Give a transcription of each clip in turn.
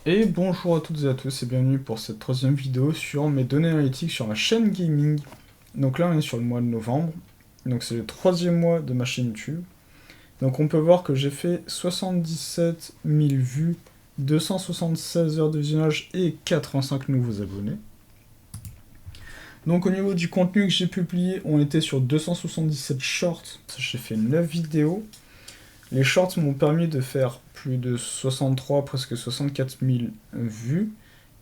Et bonjour à toutes et à tous et bienvenue pour cette troisième vidéo sur mes données analytiques sur ma chaîne gaming. Donc là on est sur le mois de novembre, donc c'est le troisième mois de ma chaîne YouTube. Donc on peut voir que j'ai fait 77 000 vues, 276 heures de visionnage et 85 nouveaux abonnés. Donc au niveau du contenu que j'ai publié, on était sur 277 shorts, j'ai fait 9 vidéos. Les shorts m'ont permis de faire plus de 63, presque 64 000 vues.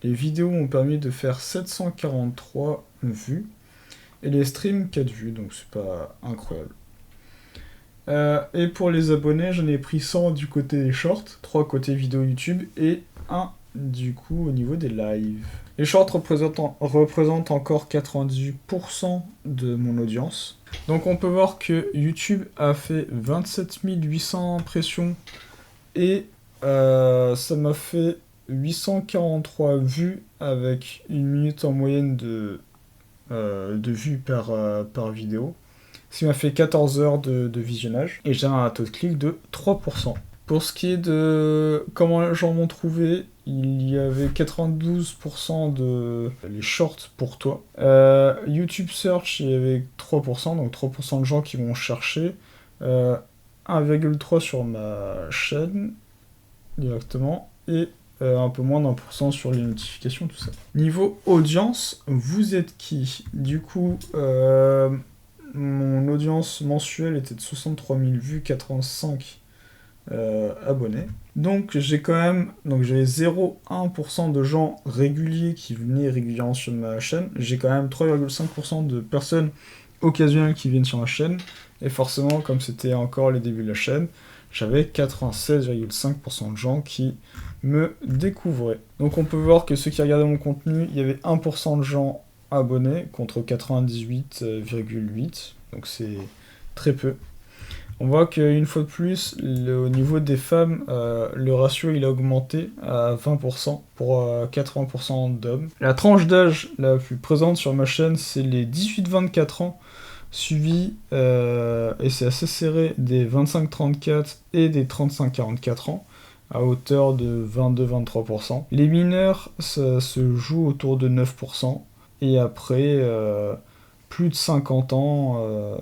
Les vidéos m'ont permis de faire 743 vues. Et les streams, 4 vues, donc c'est pas incroyable. Et pour les abonnés, j'en ai pris 100 du côté des shorts, 3 côté vidéo YouTube et 1 du coup au niveau des lives. Les shorts représentent encore 98% de mon audience. Donc on peut voir que YouTube a fait 27 800 impressions et ça m'a fait 843 vues avec une minute en moyenne de vues par vidéo. Ce qui m'a fait 14 heures de visionnage et j'ai un taux de clic de 3%. Pour ce qui est de comment les gens m'ont trouvé, il y avait 92% de les shorts pour toi. YouTube Search, il y avait 3%, donc 3% de gens qui vont chercher. 1,3 sur ma chaîne, directement, et un peu moins d'1% sur les notifications, tout ça. Niveau audience, vous êtes qui? Du coup, mon audience mensuelle était de 63 000 vues, 85 abonnés. Donc j'ai quand même, donc j'avais 0,1% de gens réguliers qui venaient régulièrement sur ma chaîne. J'ai quand même 3,5% de personnes occasionnelles qui viennent sur ma chaîne. Et forcément, comme c'était encore les débuts de la chaîne, j'avais 96,5% de gens qui me découvraient. Donc on peut voir que ceux qui regardaient mon contenu, il y avait 1% de gens abonnés contre 98,8%. Donc c'est très peu. On voit qu'une fois de plus, au niveau des femmes, le ratio il a augmenté à 20% pour 80% d'hommes. La tranche d'âge la plus présente sur ma chaîne, c'est les 18-24 ans, suivi, et c'est assez serré, des 25-34 et des 35-44 ans, à hauteur de 22-23%. Les mineurs, ça se joue autour de 9%, et après, plus de 50 ans,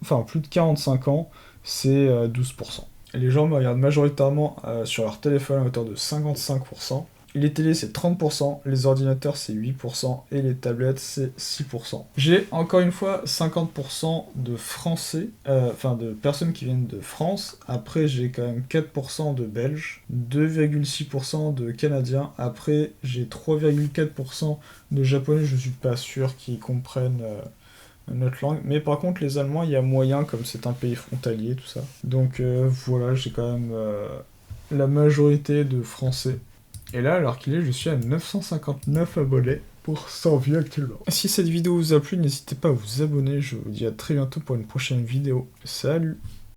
enfin plus de 45 ans, c'est 12%. Et les gens me regardent majoritairement sur leur téléphone à hauteur de 55%. Les télés c'est 30%, les ordinateurs c'est 8% et les tablettes c'est 6%. J'ai encore une fois 50% de Français, enfin de personnes qui viennent de France. Après j'ai quand même 4% de Belges, 2,6% de Canadiens. Après j'ai 3,4% de Japonais, je suis pas sûr qu'ils comprennent notre langue. Mais par contre, les Allemands, il y a moyen, comme c'est un pays frontalier, tout ça. Donc voilà, j'ai quand même la majorité de Français. Et là, alors qu'il est, je suis à 959 abonnés pour 100 vues actuellement. Si cette vidéo vous a plu, n'hésitez pas à vous abonner. Je vous dis à très bientôt pour une prochaine vidéo. Salut!